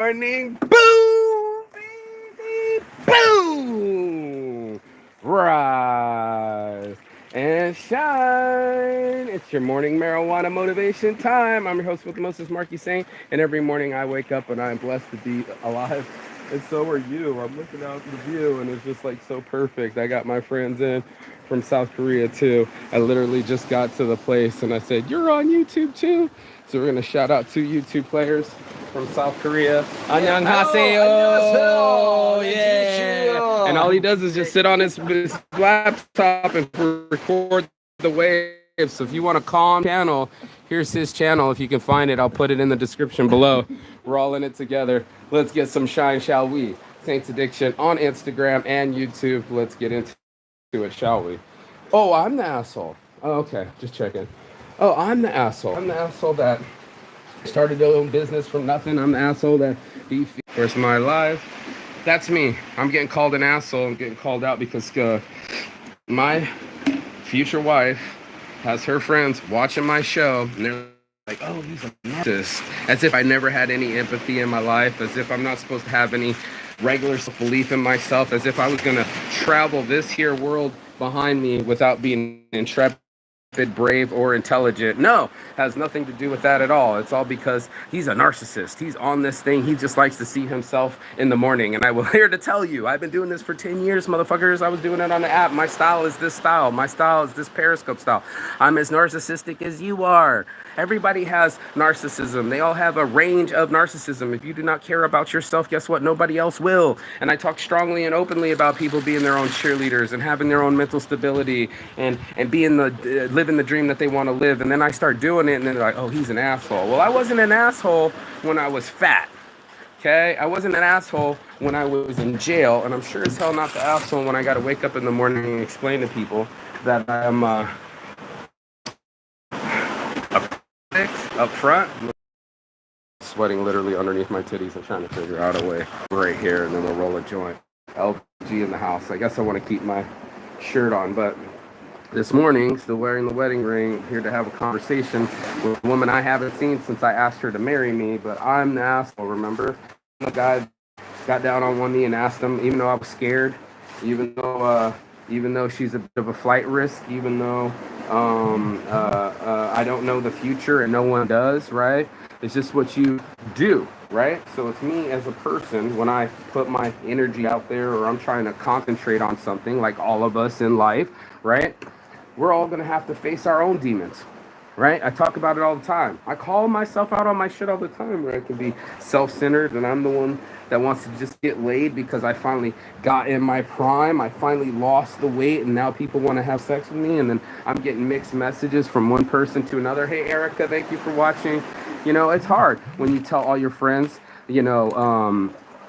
morning. Boom, baby, boom. Rise and shine. It's your morning marijuana motivation time. I'm your host with the most, Marky Saint, and every morning I wake up and I'm blessed to be alive. And so are you. I'm looking out the view and it's just like so perfect. I got my friends in from South Korea too. I literally just got to the place and I said, "You're on YouTube too?" So we're gonna shout out two YouTube players from South Korea. Annyeonghaseyo. Yeah. And all he does is just sit on his laptop and record the waves. So if you want a calm channel, here's his channel. If you can find it, I'll put it in the description below. We're all in it together. Let's get some shine, shall we? Saints Addiction on Instagram and YouTube. Let's get into it, shall we? Oh, I'm the asshole. Oh, okay, just checking. Oh, I'm the asshole. I'm the asshole that started their own business from nothing. I'm the asshole that first my life. That's me. I'm getting called an asshole. I'm getting called out because my future wife has her friends watching my show, and they're like, "Oh, he's a narcissist," as if I never had any empathy in my life, as if I'm not supposed to have any regular self-belief in myself, as if I was gonna travel this here world behind me without being intrepid, brave, or intelligent. No, has nothing to do with that at all. It's all because he's a narcissist. He's on this thing. He just likes to see himself in the morning. And I will here to tell you, I've been doing this for 10 years, motherfuckers. I was doing it on the app. My style is this style. My style is this Periscope style. I'm as narcissistic as you are. Everybody has narcissism. They all have a range of narcissism. If you do not care about yourself, guess what? Nobody else will. And I talk strongly and openly about people being their own cheerleaders and having their own mental stability and being living the dream that they want to live. And then I start doing it and then they're like, "Oh, he's an asshole." Well, I wasn't an asshole when I was fat. Okay? I wasn't an asshole when I was in jail. And I'm sure as hell not the asshole when I got to wake up in the morning and explain to people that I'm up front, sweating literally underneath my titties and trying to figure out a way right here, and then we'll roll a joint. LG in the house. I guess I want to keep my shirt on, but this morning, still wearing the wedding ring, here to have a conversation with a woman I haven't seen since I asked her to marry me, but I'm the asshole, remember? The guy got down on one knee and asked him, even though I was scared, even though she's a bit of a flight risk, even though I don't know the future and no one does, right? It's just what you do, right? So it's me as a person when I put my energy out there or I'm trying to concentrate on something, like all of us in life, right? We're all going to have to face our own demons, right? I talk about it all the time. I call myself out on my shit all the time where I can be self-centered and I'm the one that wants to just get laid because I finally got in my prime. I finally lost the weight and now people want to have sex with me. And then I'm getting mixed messages from one person to another. "Hey, Erica, thank you for watching." You know, it's hard when you tell all your friends,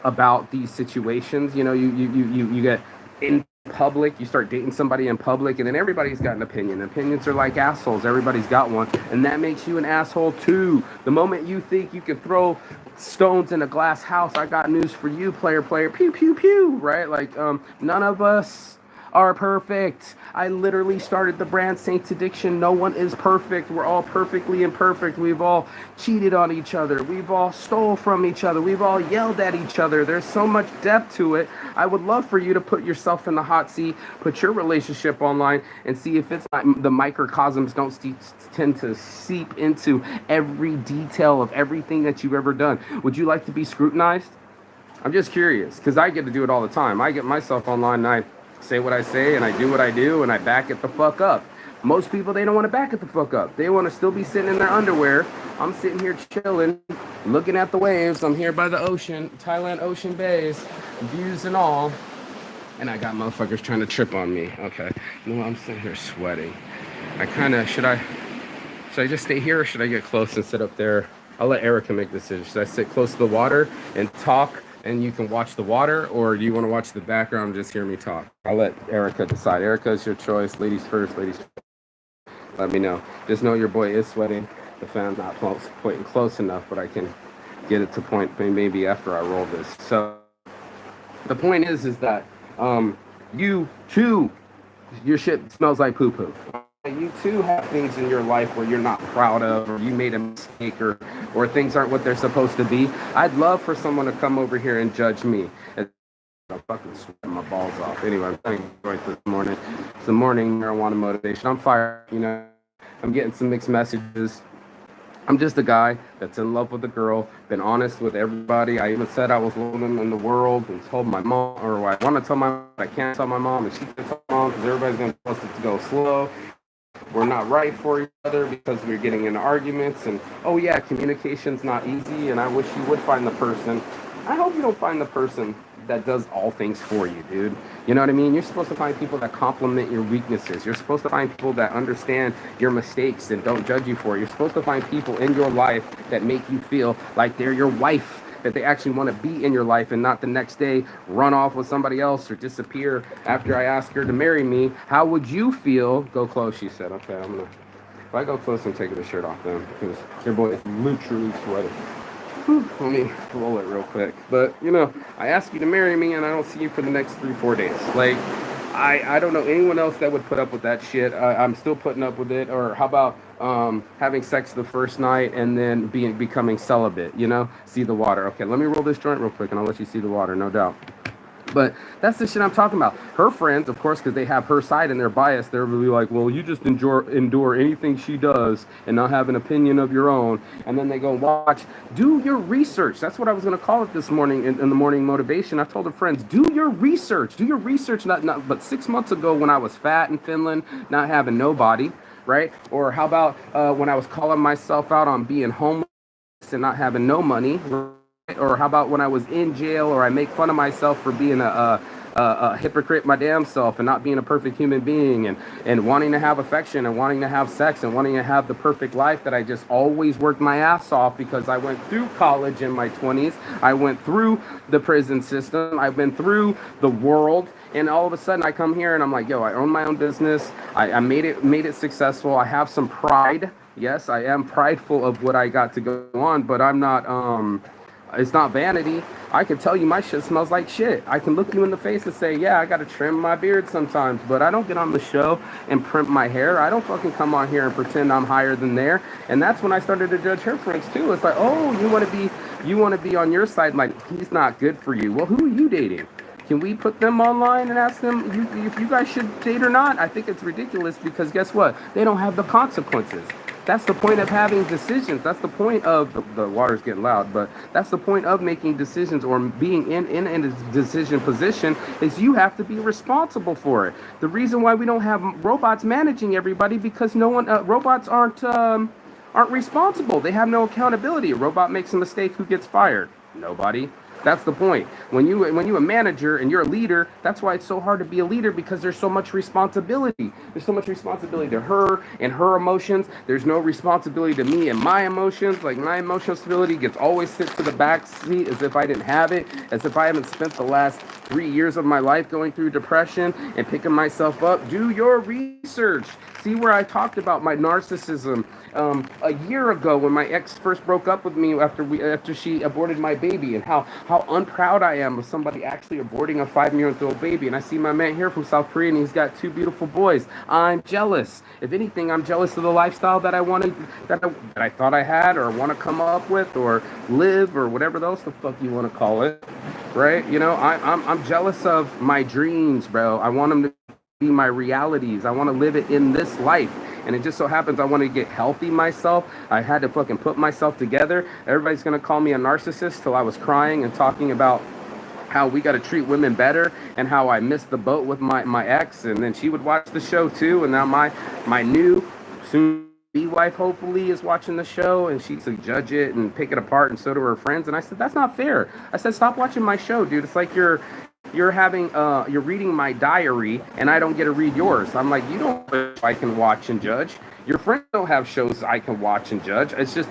about these situations. You know, you get in public, you start dating somebody in public, and then everybody's got an opinion. Opinions are like assholes. Everybody's got one, and that makes you an asshole too. The moment you think you can throw stones in a glass house, I got news for you, player, pew, pew, pew, right? Like, none of us are perfect. I literally started the brand Saints Addiction. No one is perfect. We're all perfectly imperfect. We've all cheated on each other. We've all stole from each other. We've all yelled at each other. There's so much depth to it. I would love for you to put yourself in the hot seat, put your relationship online, and see if it's not, the microcosms don't tend to seep into every detail of everything that you've ever done. Would you like to be scrutinized? I'm just curious, because I get to do it all the time. I get myself online and I say what I say and I do what I do and I back it the fuck up. Most people, they don't want to back it the fuck up. They want to still be sitting in their underwear. I'm sitting here chilling, looking at the waves. I'm here by the ocean, Thailand Ocean Bays, views and all. And I got motherfuckers trying to trip on me. Okay. No, I'm sitting here sweating. Should I just stay here or should I get close and sit up there? I'll let Erica make the decision. Should I sit close to the water and talk and you can watch the water, or do you want to watch the background and just hear me talk? I'll let Erica decide. Erica, it's your choice. Ladies first, ladies first. Let me know. Just know your boy is sweating. The fan's not pointing close enough, but I can get it to point maybe after I roll this. So the point is that you too, your shit smells like poo-poo. You too have things in your life where you're not proud of, or you made a mistake, or or things aren't what they're supposed to be. I'd love for someone to come over here and judge me. I'm fucking sweating my balls off. Anyway, I'm trying to enjoy it this morning. It's the morning marijuana motivation. I'm fired, you know. I'm getting some mixed messages. I'm just a guy that's in love with a girl, been honest with everybody. I even said I was alone in the world and told my mom, or I want to tell my mom, I can't tell my mom, and she can tell my mom because everybody's going to tell us to go slow. We're not right for each other because we're getting into arguments. And, oh, yeah, communication's not easy, and I wish you would find the person. I hope you don't find the person that does all things for you, dude. You know what I mean? You're supposed to find people that complement your weaknesses. You're supposed to find people that understand your mistakes and don't judge you for it. You're supposed to find people in your life that make you feel like they're your wife, that they actually want to be in your life and not the next day run off with somebody else or disappear after I ask her to marry me. How would you feel? Go close, she said. Okay, if I go close, I'm taking the shirt off then because your boy is literally sweating. Let me roll it real quick. But, you know, I ask you to marry me and I don't see you for the next 3-4 days. Like, I don't know anyone else that would put up with that shit. I'm still putting up with it. Or how about having sex the first night and then becoming celibate, you know? See the water. Okay, let me roll this joint real quick and I'll let you see the water, no doubt. But that's the shit I'm talking about. Her friends, of course, because they have her side and they're biased, they're really like, well, you just endure anything she does and not have an opinion of your own. And then they go watch, do your research. That's what I was going to call it this morning in the morning motivation. I told her friends, do your research. Do your research. But 6 months ago when I was fat in Finland, not having nobody, right? Or how about when I was calling myself out on being homeless and not having no money, or how about when I was in jail, or I make fun of myself for being a hypocrite my damn self and not being a perfect human being and wanting to have affection and wanting to have sex and wanting to have the perfect life that I just always worked my ass off because I went through college in my 20s. I went through the prison system. I've been through the world. And all of a sudden I come here and I'm like, yo, I own my own business. I made it successful. I have some pride. Yes, I am prideful of what I got to go on, but I'm not, it's not vanity. I can tell you my shit smells like shit. I can look you in the face and say, yeah, I got to trim my beard sometimes, but I don't get on the show and primp my hair. I don't fucking come on here and pretend I'm higher than there. And that's when I started to judge her friends too. It's like, oh, you want to be on your side. Like, he's not good for you. Well, who are you dating? Can we put them online and ask them if you guys should date or not? I think it's ridiculous because guess what? They don't have the consequences. That's the point of having decisions. That's the point of the water's getting loud, but that's the point of making decisions or being in a decision position is you have to be responsible for it. The reason why we don't have robots managing everybody because robots aren't responsible. They have no accountability. A robot makes a mistake, who gets fired? Nobody. That's the point. When you a manager and you're a leader, that's why it's so hard to be a leader because there's so much responsibility. There's so much responsibility to her and her emotions. There's no responsibility to me and my emotions. Like my emotional stability gets always sit to the back seat as if I didn't have it, as if I haven't spent the last 3 years of my life going through depression and picking myself up. Do your research. See where I talked about my narcissism a year ago when my ex first broke up with me after she aborted my baby, and how unproud I am of somebody actually aborting a 5-year-old baby. And I see my man here from South Korea and he's got 2 beautiful boys. I'm jealous. If anything, I'm jealous of the lifestyle that I thought I had or want to come up with or live or whatever else the fuck you want to call it, right? You know, I'm jealous of my dreams, bro. I want them to be my realities. I want to live it in this life. And it just so happens I want to get healthy myself. I had to fucking put myself together. Everybody's going to call me a narcissist till I was crying and talking about how we got to treat women better and how I missed the boat with my ex. And then she would watch the show too. And now my new soon-be wife hopefully is watching the show and she could judge it and pick it apart, and so do her friends. And I said, that's not fair. I said, stop watching my show, dude. It's like you're reading my diary and I don't get to read yours. I'm like, you don't know if I can watch and judge. Your friends don't have shows I can watch and judge. It's just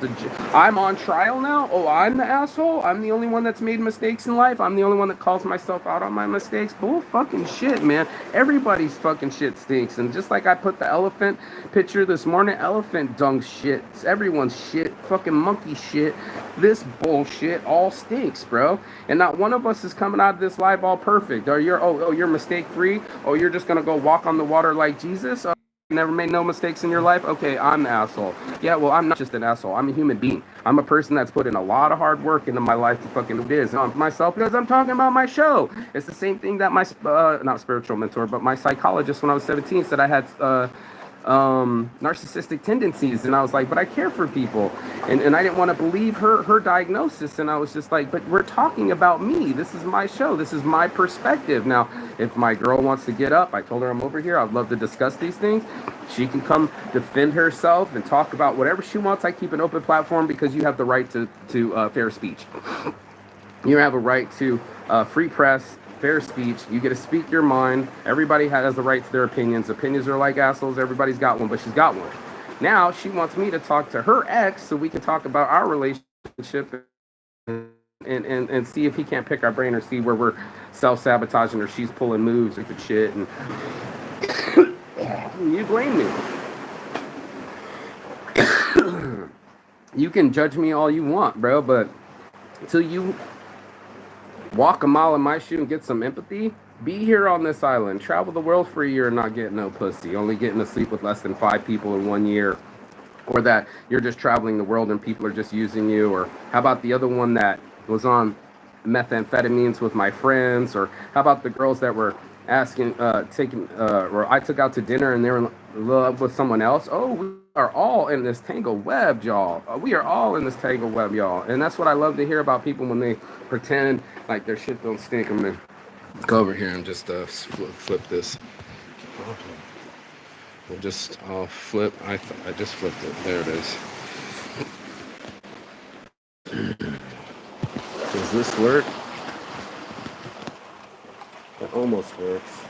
I'm on trial now. Oh, I'm the asshole. I'm the only one that's made mistakes in life. I'm the only one that calls myself out on my mistakes. Bull fucking shit, man. Everybody's fucking shit stinks. And just like I put the elephant picture this morning, elephant dung shit. It's everyone's shit. Fucking monkey shit. This bullshit all stinks, bro. And not one of us is coming out of this live all perfect. Or you're mistake free. Oh, you're just gonna go walk on the water like Jesus. never made no mistakes in your life? Okay, I'm the asshole. Yeah, well, I'm not just an asshole. I'm a human being. I'm a person that's put in a lot of hard work into my life to fucking do this. Myself, because I'm talking about my show. It's the same thing that my, not spiritual mentor, but my psychologist when I was 17 said I had narcissistic tendencies, and I was like, but I care for people, and I didn't want to believe her diagnosis, and I was just like, but we're talking about me. This is my show. This is my perspective. Now, if my girl wants to get up, I told her I'm over here. I'd love to discuss these things. She can come defend herself and talk about whatever she wants. I keep an open platform because you have the right to fair speech. You have a right to free press, fair speech. You get to speak your mind. Everybody has the right to their opinions. Opinions are like assholes. Everybody's got one, but she's got one. Now she wants me to talk to her ex so we can talk about our relationship and see if he can't pick our brain or see where we're self-sabotaging or she's pulling moves or good shit. And you blame me. You can judge me all you want, bro, but until you walk a mile in my shoe and get some empathy, be here on this island, travel the world for a year and not get no pussy, only getting to sleep with less than 5 people in 1 year, or that you're just traveling the world and people are just using you, or how about the other one that was on methamphetamines with my friends, or how about the girls that were asking, or I took out to dinner and they were in love with someone else. Oh, we are all in this tangled web, y'all. We are all in this tangled web, y'all. And that's what I love to hear about people when they pretend like their shit don't stink. I'm gonna go over here and just flip this. I'll flip. I just flipped it. There it is. Does this work? It almost works.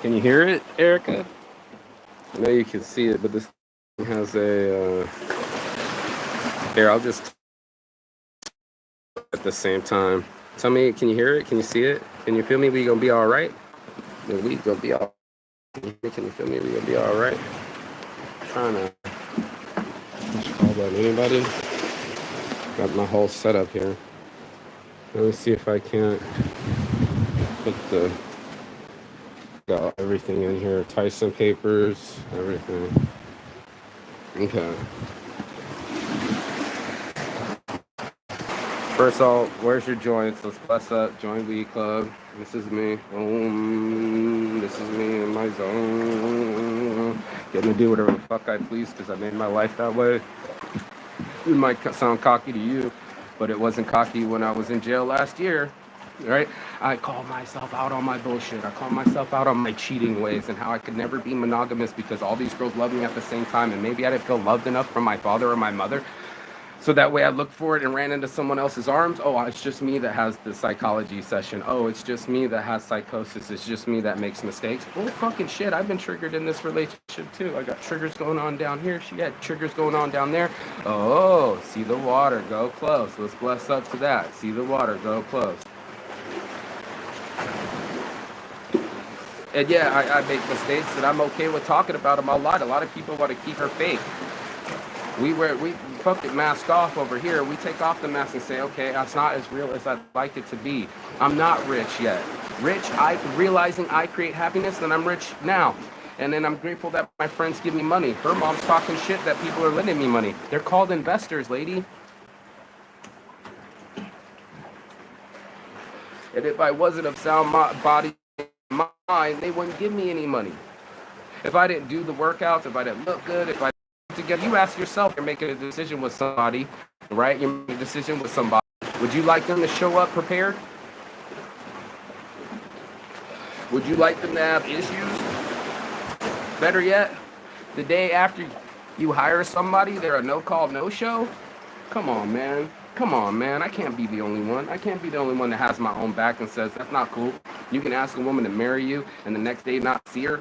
Can you hear it, Erica? I know you can see it, but this has a... Here, I'll just... At the same time. Tell me, can you hear it? Can you see it? Can you feel me? We gonna be all right? We gonna be all... Can you feel me? We gonna be all right? I'm trying to... Call about anybody? Got my whole setup here. Let me see if I can't put the... Got everything in here. Tyson papers, everything. Okay. First of all, where's your joints? Let's bless up. Join Weed Club. This is me. Boom. This is me in my zone. Getting to do whatever the fuck I please because I made my life that way. It might sound cocky to you, but it wasn't cocky when I was in jail last year. Right? I call myself out on my bullshit. I call myself out on my cheating ways and how I could never be monogamous because all these girls love me at the same time, and maybe I didn't feel loved enough from my father or my mother. So that way I looked for it and ran into someone else's arms. Oh, it's just me that has the psychology session. Oh, it's just me that has psychosis. It's just me that makes mistakes. Bull fucking shit. I've been triggered in this relationship too. I got triggers going on down here. She had triggers going on down there. Oh, see the water, go close. Let's bless up to that. See the water, go close. And yeah, I make mistakes and I'm okay with talking about them a lot. A lot of people want to keep her fake. We fucking mask off over here. We take off the mask and say, okay, that's not as real as I'd like it to be. I'm not rich yet. Rich, realizing I create happiness, then I'm rich now. And then I'm grateful that my friends give me money. Her mom's talking shit that people are lending me money. They're called investors, lady. And if I wasn't of sound body and mind, they wouldn't give me any money. If I didn't do the workouts, if I didn't look good, if I together, you ask yourself, you're making a decision with somebody, right? You're making a decision with somebody. Would you like them to show up prepared? Would you like them to have issues? Better yet, the day after you hire somebody, they're a no-call, no-show? Come on, man. Come on, man. I can't be the only one. I can't be the only one that has my own back and says, that's not cool. You can ask a woman to marry you and the next day not see her.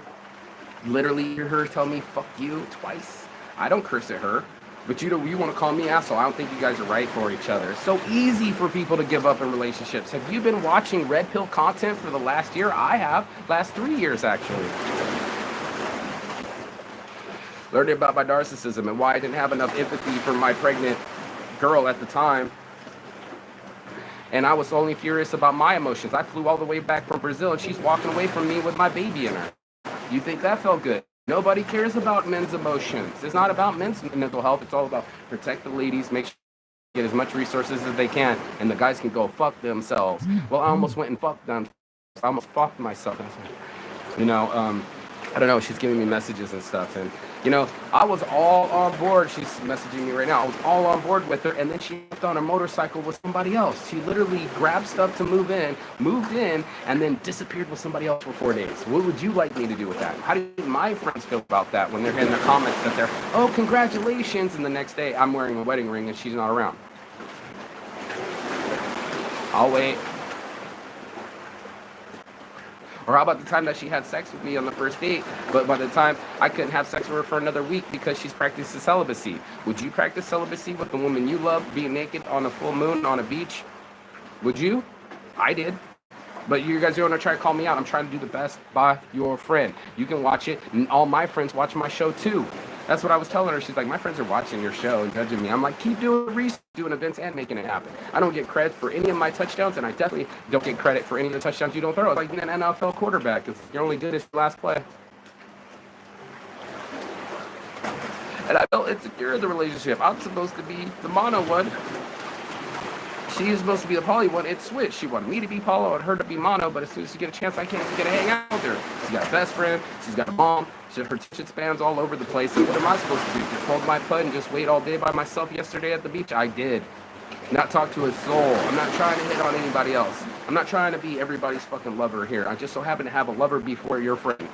Literally hear her tell me, fuck you, twice. I don't curse at her, but you want to call me asshole. I don't think you guys are right for each other. It's so easy for people to give up in relationships. Have you been watching red pill content for the last year? I have. Last 3 years, actually. Learning about my narcissism and why I didn't have enough empathy for my pregnant girl at the time. And I was only furious about my emotions. I flew all the way back from Brazil and she's walking away from me with my baby in her. You think that felt good? Nobody cares about men's emotions. It's not about men's mental health. It's all about protect the ladies, make sure they get as much resources as they can, and the guys can go fuck themselves. Well, I almost went and fucked them. I almost fucked myself. You know, I don't know, she's giving me messages and stuff. And, you know, I was all on board. She's messaging me right now. I was all on board with her. And then she went on a motorcycle with somebody else. She literally grabbed stuff to move in, moved in, and then disappeared with somebody else for 4 days. What would you like me to do with that? How do my friends feel about that when they're in their comments that they're, oh, congratulations, and the next day I'm wearing a wedding ring and she's not around? I'll wait. Or how about the time that she had sex with me on the first date, but by the time I couldn't have sex with her for another week because she's practicing celibacy? Would you practice celibacy with the woman you love, being naked on a full moon on a beach? Would you? I did. But you guys are going to try to call me out. I'm trying to do the best by your friend. You can watch it, and all my friends watch my show too. That's what I was telling her. She's like, my friends are watching your show and judging me. I'm like, keep doing research, doing events, and making it happen. I don't get credit for any of my touchdowns, and I definitely don't get credit for any of the touchdowns you don't throw. It's like an NFL quarterback. You're only good as your last play. And I felt insecure in the relationship. I'm supposed to be the mono one. She's supposed to be the poly one. It switched. She wanted me to be poly and her to be mono, but as soon as she get a chance, I can't get to hang out with her. She's got a best friend. She's got a mom. Her attention spans all over the place. And what am I supposed to do? Just hold my putt and just wait all day by myself yesterday at the beach? I did. Not talk to a soul. I'm not trying to hit on anybody else. I'm not trying to be everybody's fucking lover here. I just so happen to have a lover before your friend.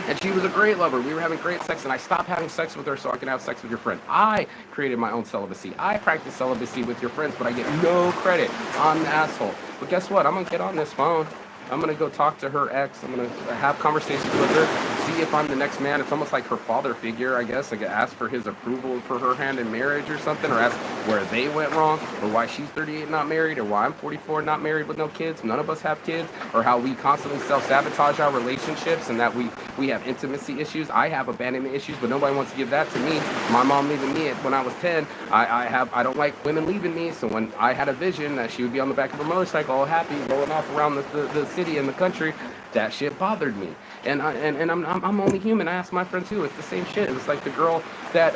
And she was a great lover. We were having great sex, and I stopped having sex with her so I can have sex with your friend. I created my own celibacy. I practice celibacy with your friends, but I get no credit. I'm an asshole. But guess what? I'm going to get on this phone. I'm going to go talk to her ex. I'm going to have conversations with her, see if I'm the next man. It's almost like her father figure, I guess. I could ask for his approval for her hand in marriage or something, or ask where they went wrong, or why she's 38 not married, or why I'm 44 not married with no kids. None of us have kids, or how we constantly self-sabotage our relationships and that we have intimacy issues. I have abandonment issues, but nobody wants to give that to me. My mom leaving me when I was 10. I don't like women leaving me, so when I had a vision that she would be on the back of a motorcycle all happy, rolling off around the city and the country, that shit bothered me. And I'm only human. I asked my friend too. It's the same shit. It was like the girl that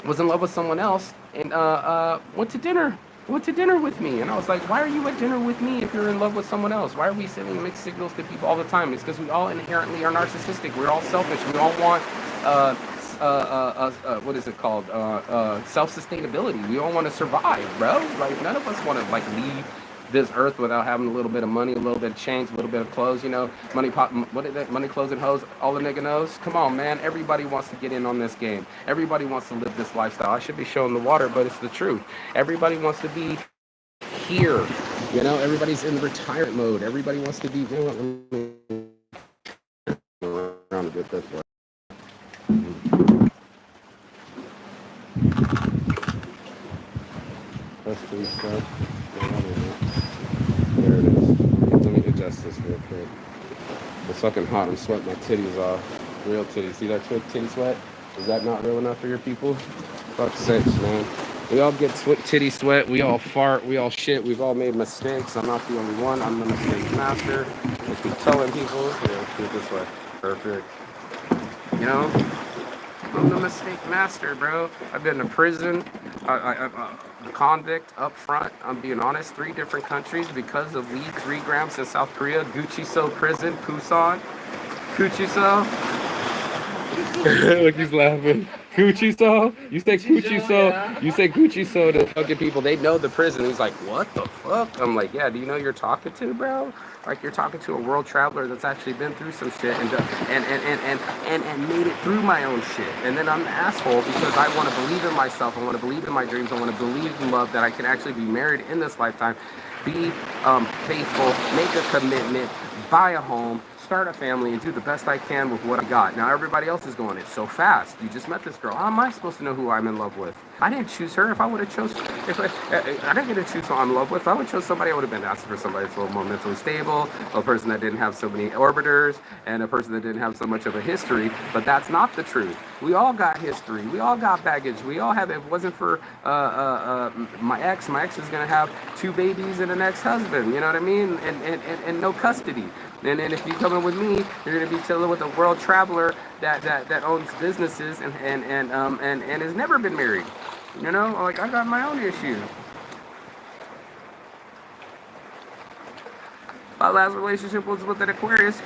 was in love with someone else and went to dinner with me. And I was like, why are you at dinner with me if you're in love with someone else? Why are we sending mixed signals to people all the time? It's because we all inherently are narcissistic. We're all selfish. We all want what is it called? Self-sustainability. We all want to survive, bro. Like none of us want to like leave this earth without having a little bit of money, a little bit of change, a little bit of clothes, you know, money, pop, what is that? Money, clothes, and hoes, all the nigga knows. Come on, man. Everybody wants to get in on this game. Everybody wants to live this lifestyle. I should be showing the water, but it's the truth. Everybody wants to be here. You know, everybody's in retirement mode. Everybody wants to be, you know, around a bit this way. That's pretty stuff. There it is. Let me adjust this real quick. It's fucking hot. I'm sweating my titties off. Real titties. See that titty sweat? Is that not real enough for your people? Fuck's sakes, man. We all get titty sweat. We all fart. We all shit. We've all made mistakes. I'm not the only one. I'm the mistake master. I keep telling people. Yeah, do it this way. Perfect. You know? I'm the mistake master, bro. I've been to prison. I'm a convict up front. I'm being honest. 3 different countries because of weed. 3 grams in South Korea. Gucci-so prison. Busan. Gucci-so. Look, he's laughing. Gucci-so? You say Gucci-so? Yeah. You say Gucci-so to fucking people. They know the prison. He's like, what the fuck? I'm like, yeah, do you know who you're talking to, bro? Like you're talking to a world traveler that's actually been through some shit and made it through my own shit. And then I'm an asshole because I want to believe in myself. I want to believe in my dreams. I want to believe in love, that I can actually be married in this lifetime, be faithful, make a commitment, buy a home, start a family and do the best I can with what I got. Now everybody else is going, it's so fast. You just met this girl. How am I supposed to know who I'm in love with? I didn't choose her. If I would have chose, I didn't get to choose who I'm in love with. If I would have chose somebody, I would have been asking for somebody that's a little more mentally stable, a person that didn't have so many orbiters, and a person that didn't have so much of a history. But that's not the truth. We all got history. We all got baggage. We all have. If it wasn't for my ex is gonna have 2 babies and an ex-husband. You know what I mean? And no custody. And then if you come in with me, you're gonna be chilling with a world traveler that owns businesses and has never been married. You know, like I got my own issues. My last relationship was with an Aquarius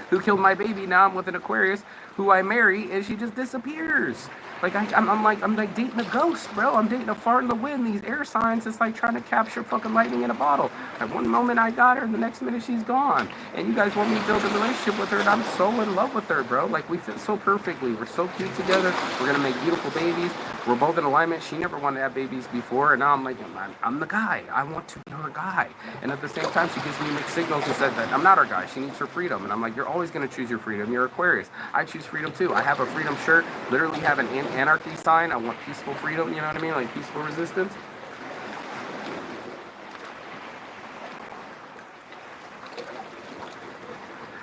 who killed my baby. Now I'm with an Aquarius who I marry, and she just disappears. Like I'm like dating a ghost, bro. I'm dating a fart in the wind. These air signs, it's like trying to capture fucking lightning in a bottle. At one moment I got her, and the next minute she's gone. And you guys want me to build a relationship with her, and I'm so in love with her, bro. Like we fit so perfectly. We're so cute together. We're gonna make beautiful babies. We're both in alignment. She never wanted to have babies before, and now I'm like, I'm the guy. I want to be her guy. And at the same time, she gives me mixed signals and said that I'm not her guy. She needs her freedom. And I'm like, you're always gonna choose your freedom. You're Aquarius. I choose freedom too. I have a freedom shirt. Literally have an anarchy sign. I want peaceful freedom, you know what I mean? Like peaceful resistance.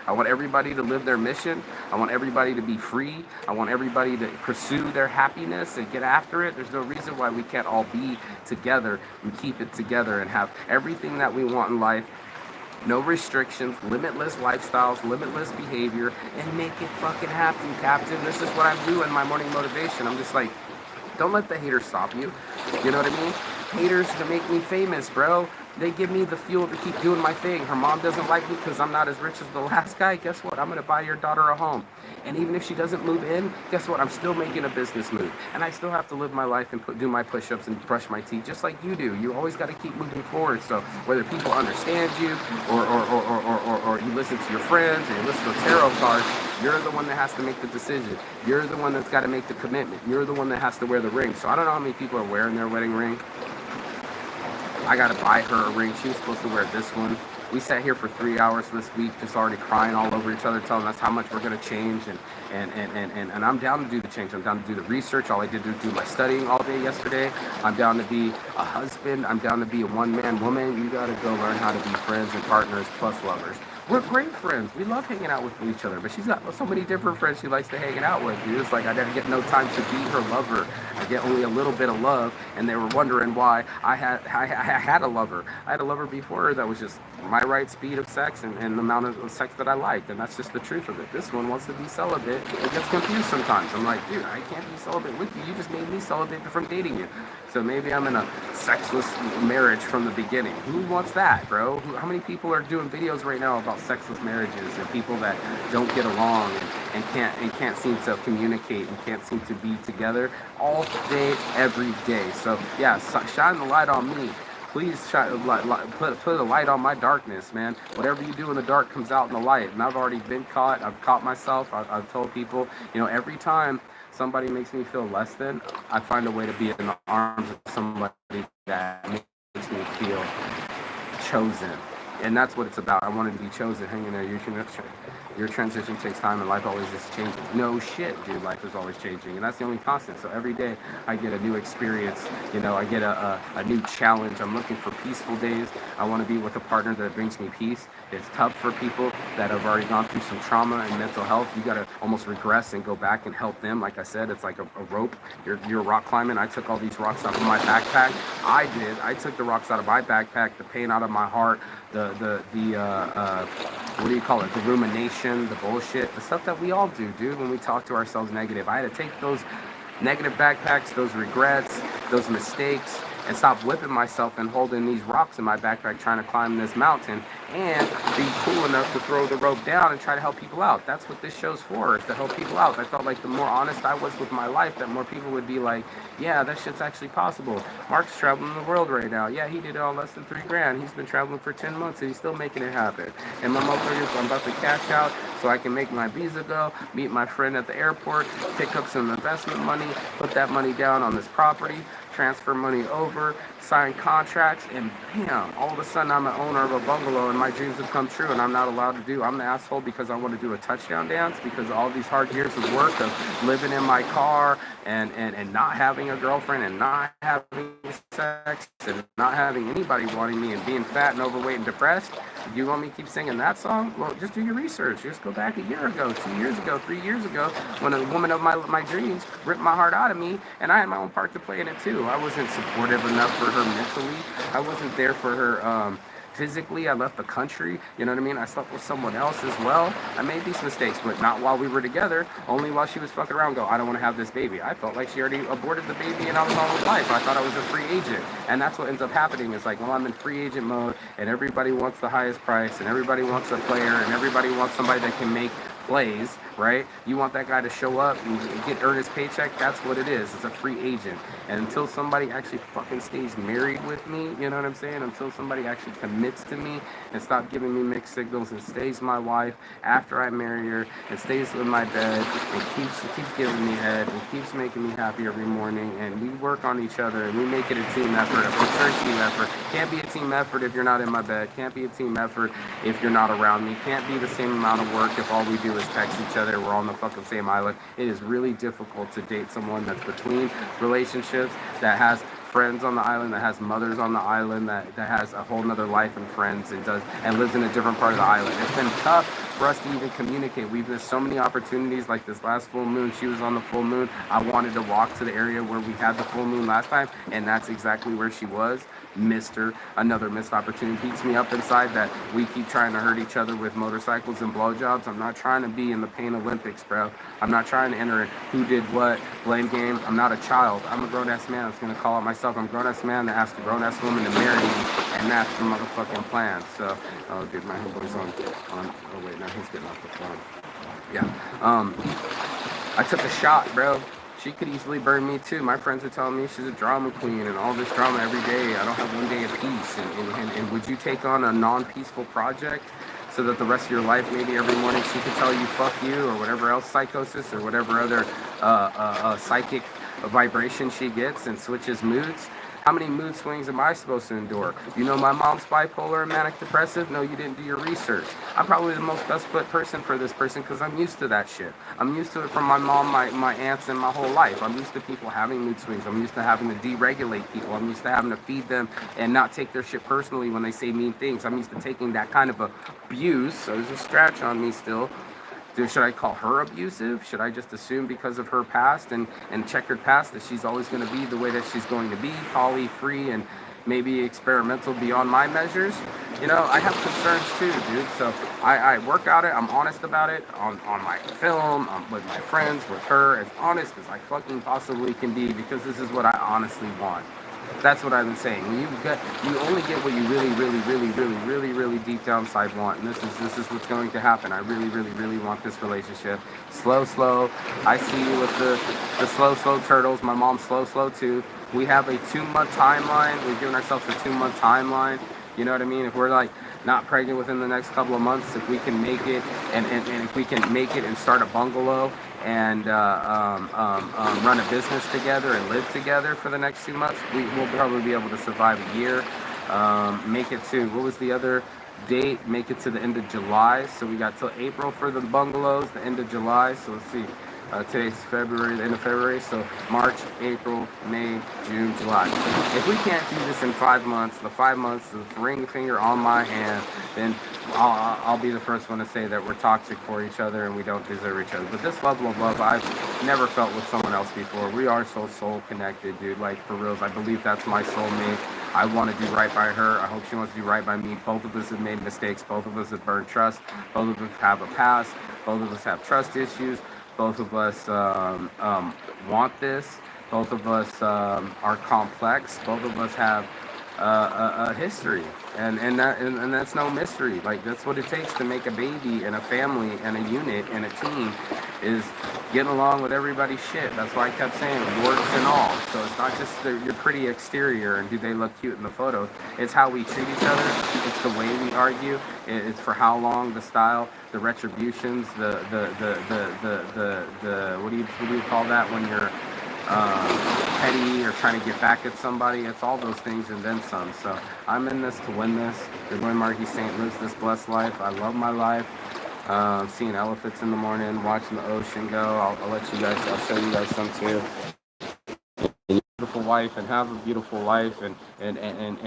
I want everybody to live their mission. I want everybody to be free. I want everybody to pursue their happiness and get after it. There's no reason why we can't all be together and keep it together and have everything that we want in life. No restrictions, limitless lifestyles, limitless behavior, and make it fucking happen, Captain. This is what I'm doing, my morning motivation. I'm just like, don't let the haters stop you. You know what I mean? Haters to make me famous, bro. They give me the fuel to keep doing my thing. Her mom doesn't like me because I'm not as rich as the last guy. Guess what? I'm going to buy your daughter a home. And even if she doesn't move in, guess what? I'm still making a business move. And I still have to live my life and do my push-ups and brush my teeth just like you do. You always got to keep moving forward. So whether people understand you or you listen to your friends or you listen to tarot cards, you're the one that has to make the decision. You're the one that's got to make the commitment. You're the one that has to wear the ring. So I don't know how many people are wearing their wedding ring. I gotta buy her a ring. She was supposed to wear this one. We sat here for 3 hours this week, just already crying all over each other, telling us how much we're gonna change, and I'm down to do the change. I'm down to do the research. All I did was do my studying all day yesterday. I'm down to be a husband. I'm down to be a one-man woman. You gotta go learn how to be friends and partners plus lovers. We're great friends. We love hanging out with each other, but she's got so many different friends she likes to hang out with. Dude. It's like I didn't get no time to be her lover. I get only a little bit of love, and they were wondering why I had a lover. I had a lover before her that was just my right speed of sex and the amount of sex that I liked, and that's just the truth of it. This one wants to be celibate. It gets confused sometimes. I'm like, dude, I can't be celibate with you. You just made me celibate from dating you. So maybe I'm in a sexless marriage from the beginning. Who wants that, bro? How many people are doing videos right now about sexless marriages and people that don't get along and can't seem to communicate and can't seem to be together all day, every day? So yeah, shine the light on me. Please put a light on my darkness, man. Whatever you do in the dark comes out in the light. And I've already been caught. I've caught myself. I've told people, you know, every time somebody makes me feel less than, I find a way to be in the arms of somebody that makes me feel chosen. And that's what it's about. I wanted to be chosen. Hang in there. Your transition takes time, and life always is changing. No shit, dude. Life is always changing, and that's the only constant. So every day I get a new experience. You know, I get a new challenge. I'm looking for peaceful days. I want to be with a partner that brings me peace. It's tough for people that have already gone through some trauma and mental health. You got to almost regress and go back and help them. Like I said, it's like a rope. You're rock climbing. I took all these rocks out of my backpack. I took the rocks out of my backpack, the pain out of my heart, the what do you call it? The rumination, the bullshit, the stuff that we all do, dude, when we talk to ourselves negative. I had to take those negative backpacks, those regrets, those mistakes, and stop whipping myself and holding these rocks in my backpack trying to climb this mountain and be cool enough to throw the rope down and try to help people out. That's what this show's for, is to help people out. I felt like the more honest I was with my life, that more people would be like, yeah, that shit's actually possible. Mark's traveling the world right now. Yeah, he did it all less than $3,000. He's been traveling for 10 months and he's still making it happen. And my motherfuckers, I'm about to cash out so I can make my visa go, meet my friend at the airport, pick up some investment money, put that money down on this property, transfer money over, sign contracts, and bam, all of a sudden I'm an owner of a bungalow and my dreams have come true and I'm not allowed to do. I'm the asshole because I want to do a touchdown dance because all these hard years of work of living in my car and not having a girlfriend and not having sex and not having anybody wanting me and being fat and overweight and depressed. You want me to keep singing that song? Well, just do your research. Just go back a year ago, 2 years ago, 3 years ago, when a woman of my dreams ripped my heart out of me, and I had my own part to play in it too. I wasn't supportive enough for her mentally. I wasn't there for her physically. I left the country. You know what I mean? I slept with someone else as well. I made these mistakes, but not while we were together. Only while she was fucking around. I don't want to have this baby. I felt like she already aborted the baby, and I was on with life. I thought I was a free agent, and that's what ends up happening. Is like, well, I'm in free agent mode, and everybody wants the highest price, and everybody wants a player, and everybody wants somebody that can make plays, right? You want that guy to show up and earn his paycheck. That's what it is. It's a free agent. And until somebody actually fucking stays married with me, you know what I'm saying? Until somebody actually commits to me and stop giving me mixed signals and stays my wife after I marry her and stays in my bed and keeps giving me head and keeps making me happy every morning, and we work on each other and we make it a team effort, a concerned team effort. Can't be a team effort if you're not in my bed. Can't be a team effort if you're not around me. Can't be the same amount of work if all we do is text each other. We're on the fucking same island. It is really difficult to date someone that's between relationships, that has friends on the island, that has mothers on the island, that has a whole nother life and friends and lives in a different part of the island. It's been tough for us to even communicate. We've missed so many opportunities. Like this last full moon, she was on the full moon. I wanted to walk to the area where we had the full moon last time, and that's exactly where she was. Missed her. Another missed opportunity. Beats me up inside that we keep trying to hurt each other with motorcycles and blowjobs. I'm not trying to be in the Pain Olympics, bro. I'm not trying to enter who did what, blame game. I'm not a child. I'm a grown-ass man that's going to call out myself. I'm a grown-ass man that asked a grown-ass woman to marry me, and that's the motherfucking plan. So, oh, dude, my homeboy's on, oh, wait, now he's getting off the phone. Yeah. I took a shot, bro. She could easily burn me too. My friends are telling me she's a drama queen and all this drama every day. I don't have one day of peace. And would you take on a non-peaceful project so that the rest of your life, maybe every morning she could tell you fuck you or whatever else psychosis or whatever other psychic vibration she gets and switches moods? How many mood swings am I supposed to endure? You know my mom's bipolar and manic depressive? No, you didn't do your research. I'm probably the most best foot person for this person because I'm used to that shit. I'm used to it from my mom, my aunts, and my whole life. I'm used to people having mood swings. I'm used to having to deregulate people. I'm used to having to feed them and not take their shit personally when they say mean things. I'm used to taking that kind of abuse. So there's a scratch on me still. Should I call her abusive? Should I just assume because of her past and checkered past that she's always going to be the way that she's going to be, poly, free, and maybe experimental beyond my measures? You know, I have concerns too, dude. So I work out it. I'm honest about it on my film, with my friends, with her, as honest as I fucking possibly can be because this is what I honestly want. That's what I've been saying. You only get what you really deep down inside want, and this is what's going to happen. I really want this relationship. Slow. I see you with the slow turtles. My mom's slow too. We have a 2-month timeline. We've given ourselves a 2-month timeline. You know what I mean? If we're like not pregnant within the next couple of months, if we can make it and if we can make it and start a bungalow and run a business together and live together for the next 2 months, we'll probably be able to survive a year. Make it to, what was the other date? Make it to the end of July. So we got till April for the bungalows, the end of July. So let's see. Today's February, the end of February, so March, April, May, June, July. If we can't do this in 5 months, the 5 months, the ring finger on my hand, then I'll be the first one to say that we're toxic for each other and we don't deserve each other. But this level of love I've never felt with someone else before. We are so soul connected, dude. Like, for reals, I believe that's my soulmate. I want to do right by her. I hope she wants to do right by me. Both of us have made mistakes. Both of us have burned trust. Both of us have a past. Both of us have trust issues. Both of us want this. Both of us are complex. Both of us have a history, and that's no mystery. Like, that's what it takes to make a baby and a family and a unit and a team, is getting along with everybody's shit. That's why I kept saying warts and all. So it's not just your pretty exterior and do they look cute in the photos. It's how we treat each other. It's the way we argue. It's for how long, the style, the retributions, the what do you call that when you're petty or trying to get back at somebody. It's all those things and then some. So I'm in this to win this. Your boy Marky Saint lives this blessed life. I love my life. Seeing elephants in the morning, watching the ocean go. I'll let you guys, I'll show you guys some too. Beautiful wife and have a beautiful life and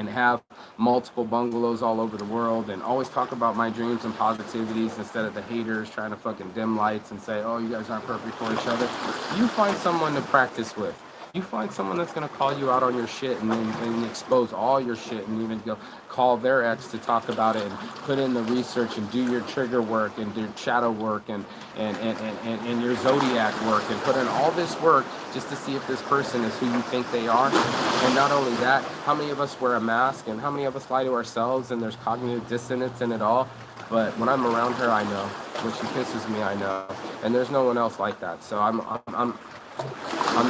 have multiple bungalows all over the world and always talk about my dreams and positivities instead of the haters trying to fucking dim lights and say, oh, you guys aren't perfect for each other. You find someone to practice with. You find someone that's going to call you out on your shit and expose all your shit and even go call their ex to talk about it and put in the research and do your trigger work and do shadow work and your zodiac work and put in all this work just to see if this person is who you think they are. And not only that, how many of us wear a mask and how many of us lie to ourselves and there's cognitive dissonance in it all. But when I'm around her, I know. When she kisses me, I know. And there's no one else like that. So I'm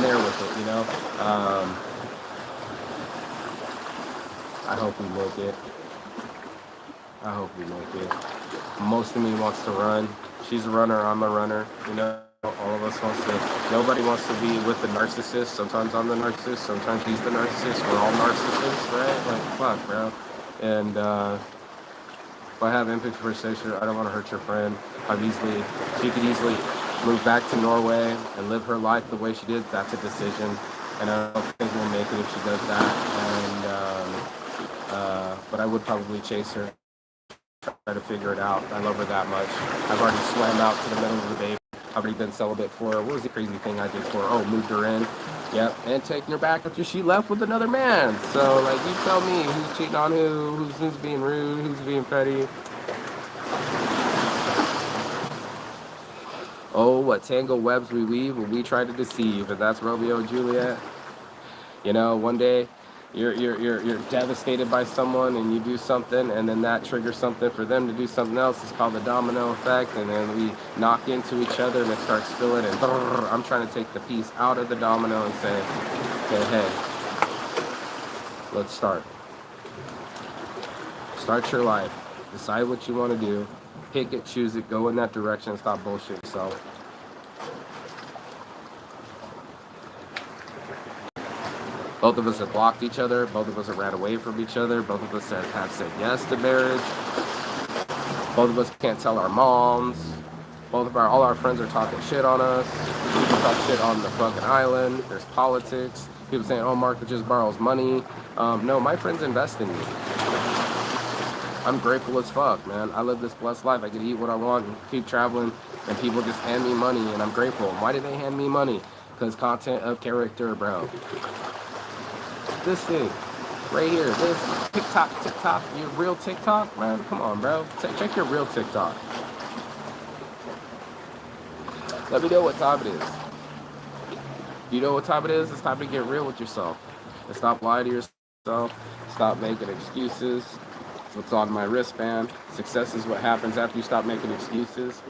there with it, you know. I hope we make it. I hope we make it. Most of me wants to run. She's a runner, I'm a runner, you know. All of us wants to, nobody wants to be with the narcissist. Sometimes I'm the narcissist, sometimes he's the narcissist. We're all narcissists, right? Like, fuck, bro. And if I have empathy for a sister, I don't want to hurt your friend. She could easily move back to Norway and live her life the way she did. That's a decision, and I don't think we'll make it if she does that. But I would probably chase her, try to figure it out. I love her that much. I've already swam out to the middle of the bay. I've already been celibate for her. What was the crazy thing I did for her? Oh, moved her in. Yep, and taking her back after she left with another man. So, like, you tell me who's cheating on who's being rude, who's being petty. Oh, what tangled webs we weave when we try to deceive, and that's Romeo and Juliet. You know, one day you're devastated by someone and you do something and then that triggers something for them to do something else. It's called the domino effect, and then we knock into each other and it starts spilling and I'm trying to take the piece out of the domino and say, okay, hey, let's start your life, decide what you want to do, pick it, choose it, go in that direction, and stop bullshitting yourself. Both of us have blocked each other. Both of us have ran away from each other. Both of us have said yes to marriage. Both of us can't tell our moms. All our friends are talking shit on us. People talk shit on the fucking island. There's politics. People saying, oh, Mark just borrows money. No, my friends invest in me. I'm grateful as fuck, man. I live this blessed life. I can eat what I want and keep traveling, and people just hand me money, and I'm grateful. Why did they hand me money? Because content of character, bro. This thing right here, this TikTok, your real TikTok, man. Come on, bro. Check your real TikTok. Let me know what time it is. You know what time it is? It's time to get real with yourself. And stop lying to yourself. Stop making excuses. What's on my wristband? Success is what happens after you stop making excuses.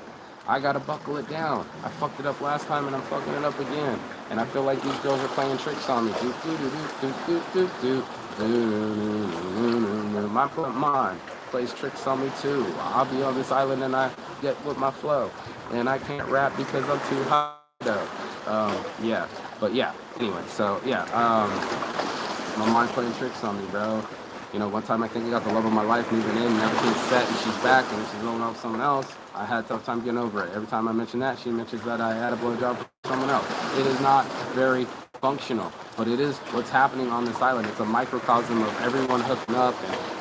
I gotta buckle it down. I fucked it up last time and I'm fucking it up again. And I feel like these girls are playing tricks on me. My mind plays tricks on me too. I'll be on this island and I get with my flow. And I can't rap because I'm too high though. Yeah. But yeah, anyway, so yeah, my mind playing tricks on me, bro. You know, one time I think I got the love of my life moving in and everything's set and she's back and she's rolling off with someone else. I had a tough time getting over it. Every time I mention that, she mentions that I had a blowjob for someone else. It is not very functional, but it is what's happening on this island. It's a microcosm of everyone hooking up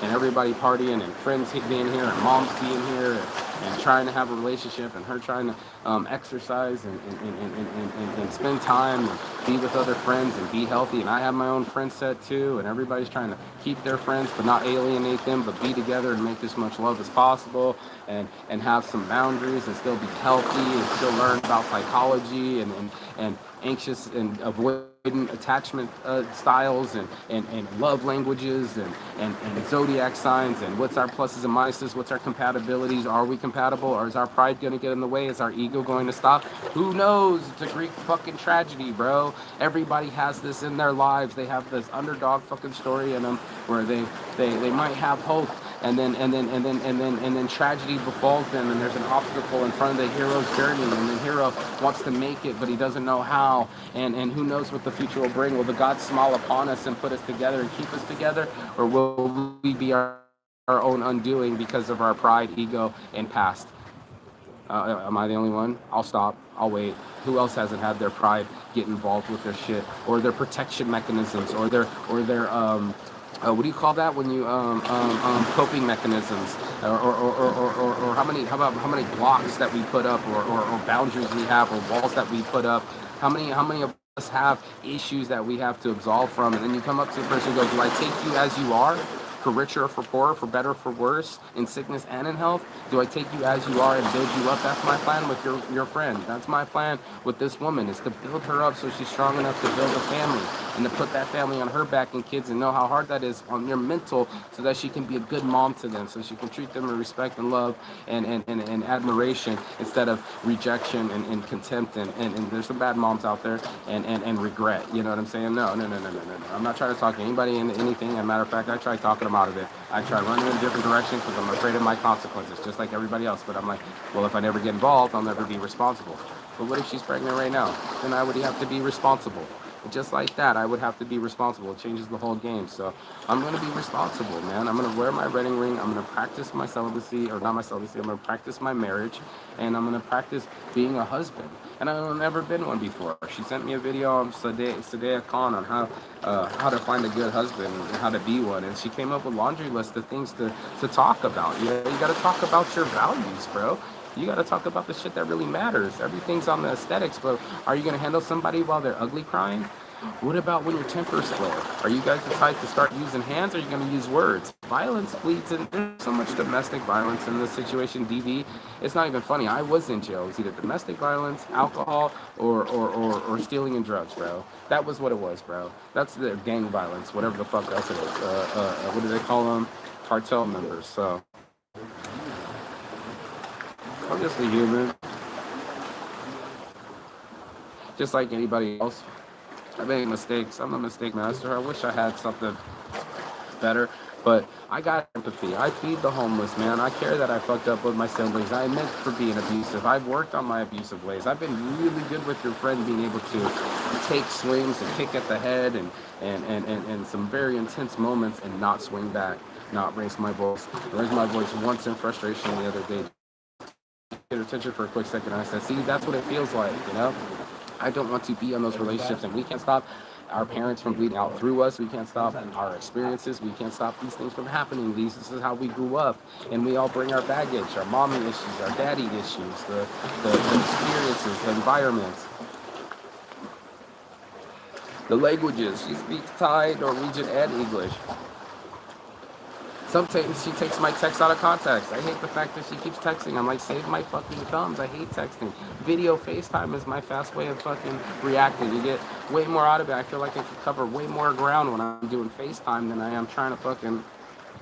and everybody partying and friends being here and moms being here and trying to have a relationship and her trying to exercise and spend time and be with other friends and be healthy. And I have my own friend set too, and everybody's trying to keep their friends but not alienate them, but be together and make as much love as possible and have some boundaries and still be healthy and still learn about psychology and anxious and avoidant attachment styles and love languages and zodiac signs and what's our pluses and minuses, what's our compatibilities, are we compatible, or is our pride going to get in the way, is our ego going to stop? Who knows? It's a Greek fucking tragedy, bro. Everybody has this in their lives. They have this underdog fucking story in them where they might have hope and then tragedy befalls them, and there's an obstacle in front of the hero's journey, and the hero wants to make it, but he doesn't know how, and who knows what the future will bring. Will the gods smile upon us and put us together and keep us together, or will we be our own undoing because of our pride, ego, and past? Am I the only one? I'll stop. I'll wait. Who else hasn't had their pride get involved with their shit, or their protection mechanisms, or their what do you call that when you coping mechanisms, or how many blocks that we put up, or boundaries we have, or walls that we put up? How many of us have issues that we have to absolve from? And then you come up to the person who goes, "Do I take you as you are? For richer or for poorer, for better or for worse, in sickness and in health? Do I take you as you are and build you up?" That's my plan with your friend. That's my plan with this woman, is to build her up so she's strong enough to build a family, and to put that family on her back and kids, and know how hard that is on your mental, so that she can be a good mom to them, so she can treat them with respect and love and admiration, instead of rejection and contempt. And there's some bad moms out there, and regret. You know what I'm saying? No. I'm not trying to talk anybody into anything. As a matter of fact, I try talking them out of it. I try running in a different direction because I'm afraid of my consequences, just like everybody else. But I'm like, well, if I never get involved, I'll never be responsible. But what if she's pregnant right now? Then I would have to be responsible. Just like that, I would have to be responsible. It changes the whole game. So I'm going to be responsible, man. I'm going to wear my wedding ring. I'm going to practice my celibacy, or not my celibacy. I'm going to practice my marriage, and I'm going to practice being a husband. And I've never been one before. She sent me a video on Sadea Khan on how to find a good husband and how to be one. And she came up with a laundry list of things to talk about. You got to talk about your values, bro. You got to talk about the shit that really matters. Everything's on the aesthetics, but are you going to handle somebody while they're ugly crying? What about when your temper's flare? Are you guys the type to start using hands, or are you going to use words? Violence bleeds, and there's so much domestic violence in this situation, DV. It's not even funny. I was in jail. It was either domestic violence, alcohol, or stealing and drugs, bro. That was what it was, bro. That's the gang violence, whatever the fuck else it is. What do they call them? Cartel members. So I'm just a human, just like anybody else. I make mistakes. I'm a mistake master. I wish I had something better, but I got empathy. I feed the homeless, man. I care that I fucked up with my siblings. I admit for being abusive. I've worked on my abusive ways. I've been really good with your friend, being able to take swings and kick at the head, and some very intense moments, and not swing back, not raise my voice. I raised my voice once in frustration the other day. Get attention for a quick second. I said, see, that's what it feels like, you know? I don't want to be in those relationships, and we can't stop our parents from bleeding out through us. We can't stop our experiences. We can't stop these things from happening. This is how we grew up, and we all bring our baggage, our mommy issues, our daddy issues, the experiences, the environments, the languages. She speaks Thai, Norwegian, and English. Sometimes she takes my text out of context. I hate the fact that she keeps texting. I'm like, save my fucking thumbs. I hate texting. Video FaceTime is my fast way of fucking reacting. You get way more out of it. I feel like I can cover way more ground when I'm doing FaceTime than I am trying to fucking...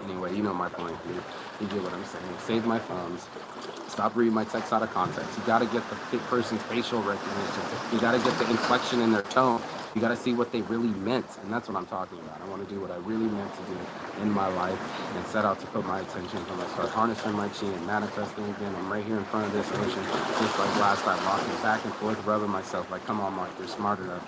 Anyway, you know my point, dude. You get what I'm saying. Save my thumbs. Stop reading my text out of context. You gotta get the person's facial recognition. You gotta get the inflection in their tone. You gotta see what they really meant, and that's what I'm talking about. I want to do what I really meant to do in my life, and set out to put my attention when I start harnessing my chi and manifesting again. I'm right here in front of this ocean, just like last time, rocking back and forth, rubbing myself like, come on, Mark, you're smart enough.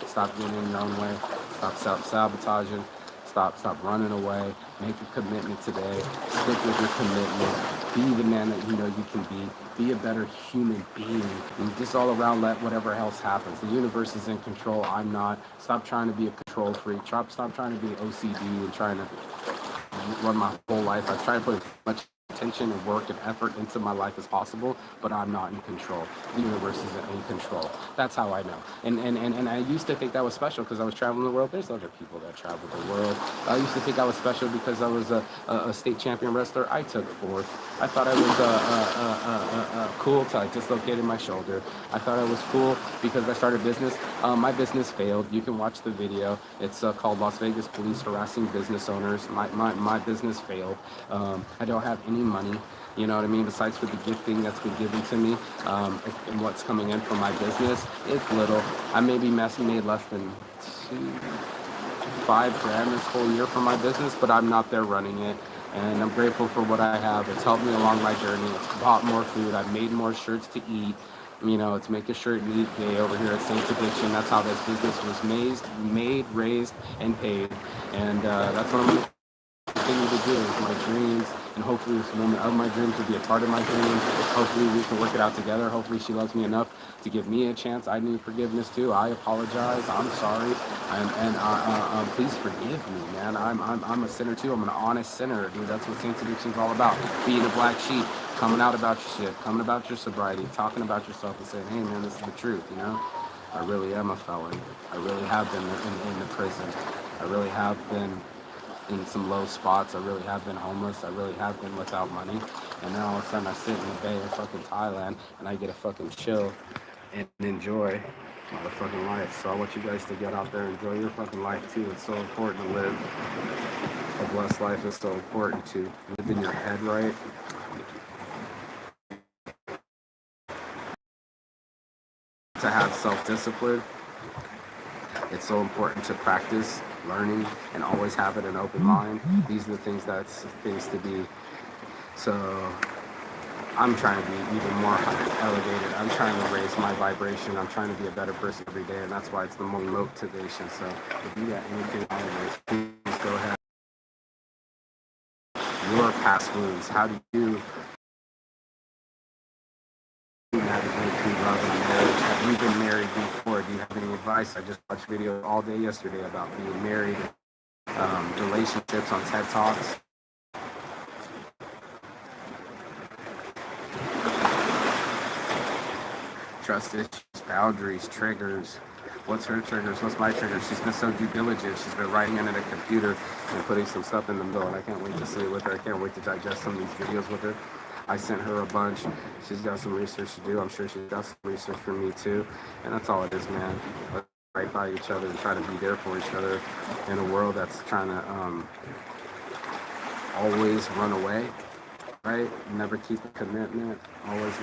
Stop getting in your own way. Stop self-sabotaging. Stop running away. Make a commitment today. Stick with your commitment. Be the man that you know you can be. Be a better human being. And just all around, let whatever else happens. The universe is in control. I'm not. Stop trying to be a control freak. Stop trying to be OCD and trying to run my whole life. I try to put as much attention and work and effort into my life as possible, but I'm not in control. The universe is in control. That's how I know. And I used to think that was special because I was traveling the world. There's other people that travel the world. I used to think I was special because I was a state champion wrestler. I took fourth. I thought I was cool till I dislocated my shoulder. I thought I was cool because I started business. My business failed. You can watch the video. It's called Las Vegas Police Harassing Business Owners. My business failed. I don't have any money, you know what I mean, besides for the gifting that's been given to me, and what's coming in from my business. It's little. I maybe made less than $5 grand this whole year for my business, but I'm not there running it. And I'm grateful for what I have. It's helped me along my journey. It's bought more food. I've made more shirts to eat. You know, it's Make a Shirt and Eat Day over here at Saints Addiction. That's how this business was made, raised, and paid. And that's what I'm going to continue to do with my dreams, and hopefully this woman of my dreams will be a part of my dreams. Hopefully we can work it out together. Hopefully she loves me enough to give me a chance. I need forgiveness too. I apologize. I'm sorry. Please forgive me, man. I'm a sinner too. I'm an honest sinner, dude. That's what Saints Addiction is all about. Being a black sheep, coming out about your shit, coming about your sobriety, talking about yourself, and saying, hey, man, this is the truth. You know, I really am a felon. I really have been in the prison. I really have been in some low spots. I really have been homeless. I really have been without money. And then all of a sudden I sit in the bay in fucking Thailand and I get to fucking chill and enjoy my fucking life. So I want you guys to get out there and enjoy your fucking life too. It's so important to live a blessed life. It's so important to live in your head right. To have self-discipline. It's so important to practice learning and always having an open mind. These are the things to be. So I'm trying to be even more elevated. I'm trying to raise my vibration. I'm trying to be a better person every day, and that's why it's the motivation. So if you got anything on this, please go ahead. Your past wounds. How do you navigate through love and marriage? Have you been married before? Do you have any advice? I just watched video all day yesterday about being married, relationships on TED Talks. Trust issues, boundaries, triggers. What's her triggers? What's my triggers? She's been so due diligent. She's been writing into the computer and putting some stuff in the middle, and I can't wait to see it with her. I can't wait to digest some of these videos with her. I sent her a bunch. She's got some research to do. I'm sure she's got some research for me too. And that's all it is, man. Let's right by each other and try to be there for each other in a world that's trying to always run away, right? Never keep a commitment. Always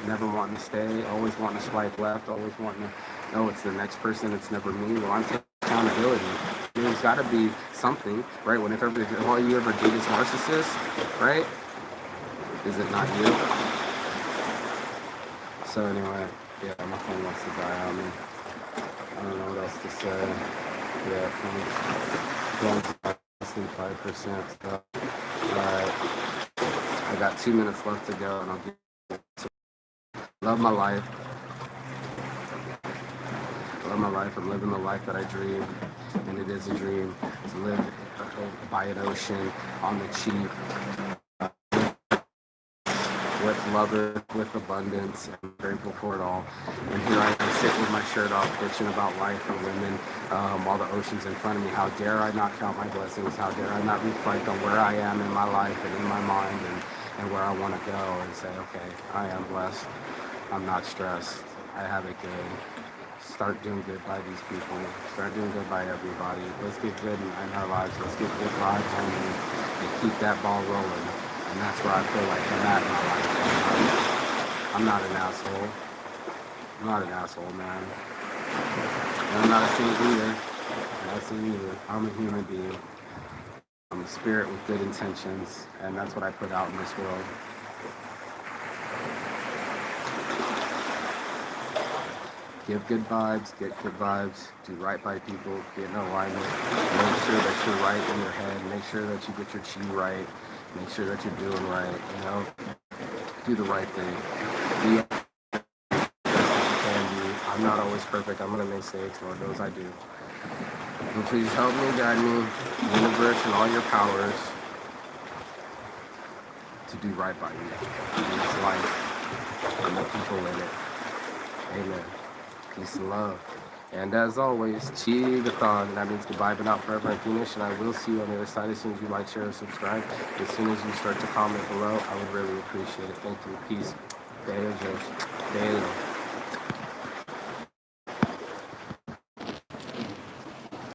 never wanting to stay. Always wanting to swipe left. Always wanting to, no, it's the next person. It's never me. Well, I'm taking accountability. There's got to be something, right? Whenever all you ever date is narcissist, right? Is it not you? So anyway, yeah, my phone wants to die on me. I don't know what else to say. Yeah, going less than 5%. So, alright. I got 2 minutes left to go, and I'll get to love my life. Love my life. I'm living the life that I dream, and it is a dream to live by an ocean on the cheap. With love, with abundance. I'm grateful for it all. And here I am sitting with my shirt off, bitching about life and women while the ocean's in front of me. How dare I not count my blessings? How dare I not reflect on where I am in my life and in my mind and where I want to go and say, okay, I am blessed. I'm not stressed. I have it good. Start doing good by these people. Start doing good by everybody. Let's get good in our lives. Let's get good vibes on you and keep that ball rolling. And that's where I feel like I'm at in my life. I'm not an asshole. I'm not an asshole, man. And I'm not a saint either. I'm not a saint either. I'm a human being. I'm a spirit with good intentions. And that's what I put out in this world. Give good vibes, get good vibes, do right by people, get in alignment. Make sure that you're right in your head. Make sure that you get your chi right. Make sure that you're doing right, you know. Do the right thing. Be the best that you can be. I'm not always perfect. I'm going to make mistakes. Lord knows I do. And please help me, guide me, universe and all your powers to do right by you in this life and the people in it. Amen. Peace and love. And as always, Chigathon. That means goodbye, but not forever. I finish, and I will see you on the other side as soon as you like, share, and subscribe. As soon as you start to comment below, I would really appreciate it. Thank you. Peace. Beijo. Beijo.